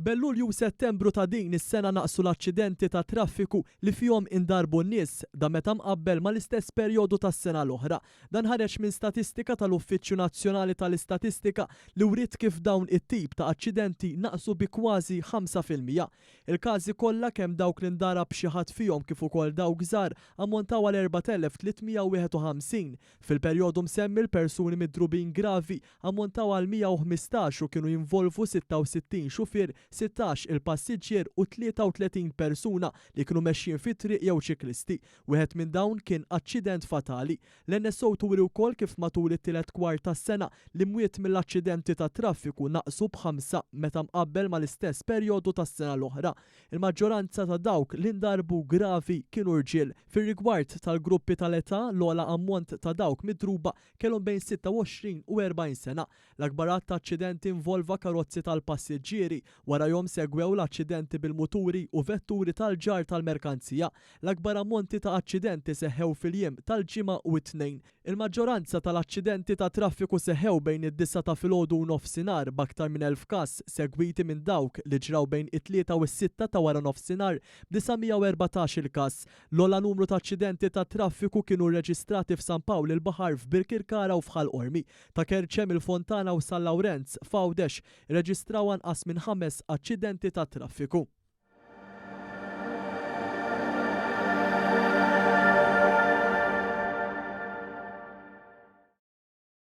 Bellulju u Settembru ta' din is-sena naqsu l-aċċidenti ta' traffiku li fihom indarbu n-nies da meta mqabbel mal-istess perjodu tas-sena l-oħra. Dan ħareġ minn statistika tal-Uffiċċju Nazzjonali tal-Istatistika li wriet kif dawn it-tip ta' aċċidenti naqsu bi kważi 5%. Il-każi kollha kemm dawk li ndarab xi ħadd fihom kif ukoll dawk żgħar ammontaw għal 4351. Fil-perjodu msemmi l-persuni midrubin gravi ammontaw għal 115 u kienu jinvolvu 66 xufier, 16 il-passiġġier u 33 persuna li kienu mexjin fit-triq jew ċiklisti. Wieħed minn dawn kien aċċident fatali. L-NSO turi wkoll kif matul it-tielet kwart tas-sena l-imwiet mill-aċċidenti ta' traffiku naqsu b'5 meta mqabbel mal-istess perjodu tas-sena l-oħra. Il-maġġoranza ta' dawk li ndarbu gravi kienu rġiel. Fir-rigward tal-gruppi tal-età l-ogħla ammont ta' dawk midruba kellhom bejn 26 u 40 sena. L-akbar att ta' aċċidenti involva karozzi tal-passiġġieri wara jom segwew l-aċċidenti bil-muturi u vetturi tal-ġar tal-merkanzija. L-akbar ammonti ta' aċċidenti seħħew fil-jiem tal-ġimgħa u t-tnejn. Il-maġġoranza tal-aċċidenti ta' traffiku seħħew bejn id-9 ta' filgħodu u nofsinhar b'aktar minn 1000 każ, segwiti minn dawk li ġraw bejn it-3 u s-6 ta' wara nofsinhar b'914 il-każ. L-ogħla numru ta' aċċidenti ta' traffiku kienu rreġistrati f'San Pawl il-Baħar, f'Birkirkara u f'Ħalqormi. Ta' Kerċem, il-Fontana u San Lawrenz f'Għawdex reġistraw anqas minn 5 aċċidenti ta' traffiku.